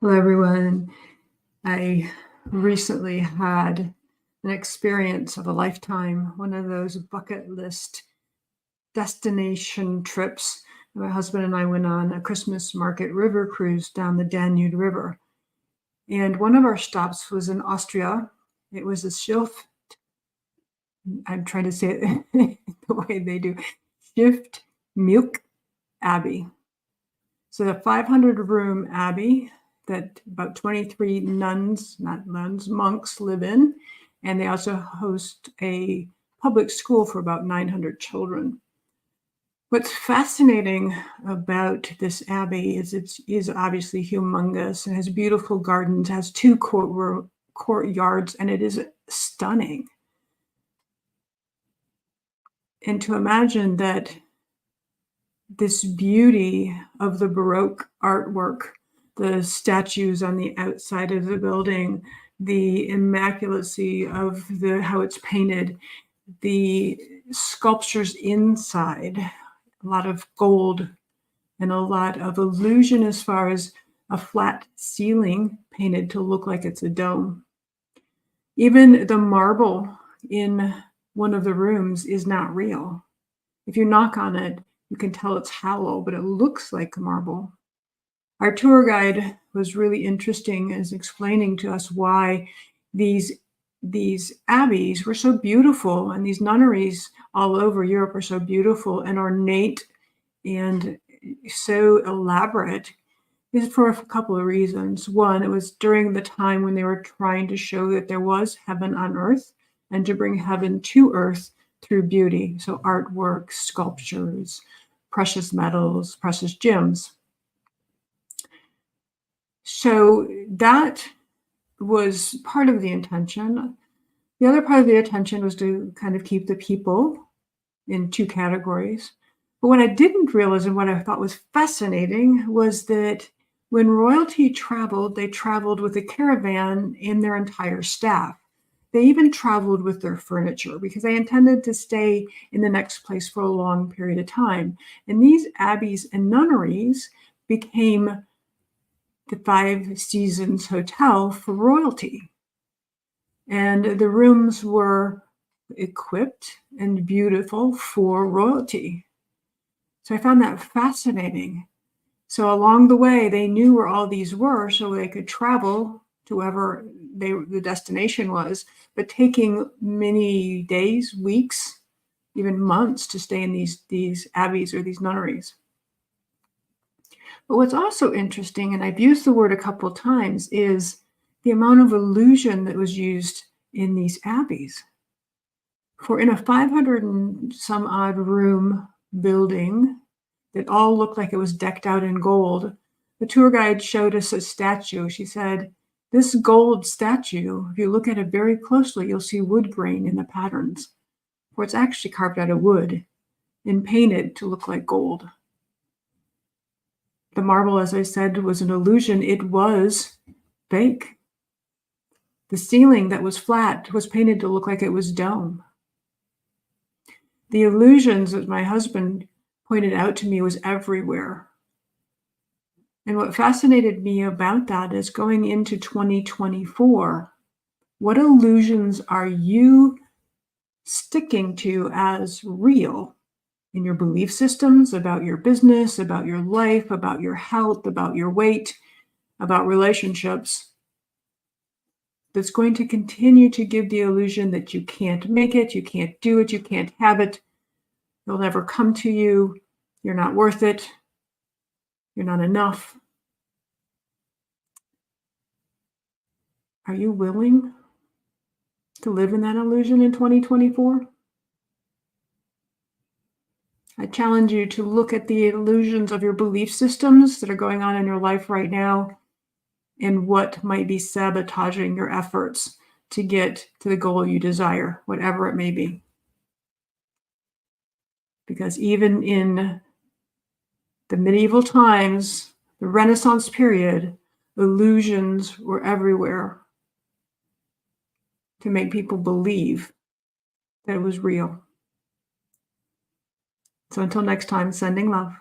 Hello, everyone. I recently had an experience of a lifetime, one of those bucket list destination trips. My husband and I went on a Christmas market river cruise down the Danube River. And one of our stops was in Austria. It was a Schiff, I'm trying to say it the way they do, Shift Milk Abbey. So the 500-room abbey that about 23 nuns, not nuns, monks live in, and they also host a public school for about 900 children. What's fascinating about this abbey is it is obviously humongous. It has beautiful gardens, has two courtyards, and it is stunning. And to imagine that this beauty of the Baroque artwork, the statues on the outside of the building, the immaculacy of how it's painted, the sculptures inside, a lot of gold and a lot of illusion as far as a flat ceiling painted to look like it's a dome. Even the marble in one of the rooms is not real. If you knock on it, you can tell it's hollow, but it looks like marble. Our tour guide was really interesting as explaining to us why these abbeys were so beautiful, and these nunneries all over Europe are so beautiful and ornate and so elaborate, is for a couple of reasons. One, it was during the time when they were trying to show that there was heaven on earth and to bring heaven to earth through beauty. So artwork, sculptures, precious metals, precious gems. So that was part of the intention. The other part of the intention was to kind of keep the people in two categories. But what I didn't realize and what I thought was fascinating was that when royalty traveled, they traveled with a caravan and their entire staff. They even traveled with their furniture because they intended to stay in the next place for a long period of time. And these abbeys and nunneries became the Five Seasons Hotel for royalty. And the rooms were equipped and beautiful for royalty. So I found that fascinating. So along the way, they knew where all these were so they could travel to wherever the destination was, but taking many days, weeks, even months to stay in these abbeys or these nunneries. But what's also interesting, and I've used the word a couple of times, is the amount of illusion that was used in these abbeys. For in a 500 and some odd room building that all looked like it was decked out in gold, the tour guide showed us a statue. She said, this gold statue, if you look at it very closely, you'll see wood grain in the patterns, where it's actually carved out of wood and painted to look like gold. The marble, as I said, was an illusion. It was fake. The ceiling that was flat was painted to look like it was dome. The illusions that my husband pointed out to me was everywhere. And what fascinated me about that is going into 2024, what illusions are you sticking to as real in your belief systems about your business, about your life, about your health, about your weight, about relationships, that's going to continue to give the illusion that you can't make it, you can't do it, you can't have it, it'll never come to you, you're not worth it, you're not enough. Are you willing to live in that illusion in 2024? I challenge you to look at the illusions of your belief systems that are going on in your life right now and what might be sabotaging your efforts to get to the goal you desire, whatever it may be. Because even in the medieval times, the Renaissance period, illusions were everywhere to make people believe that it was real. So until next time, sending love.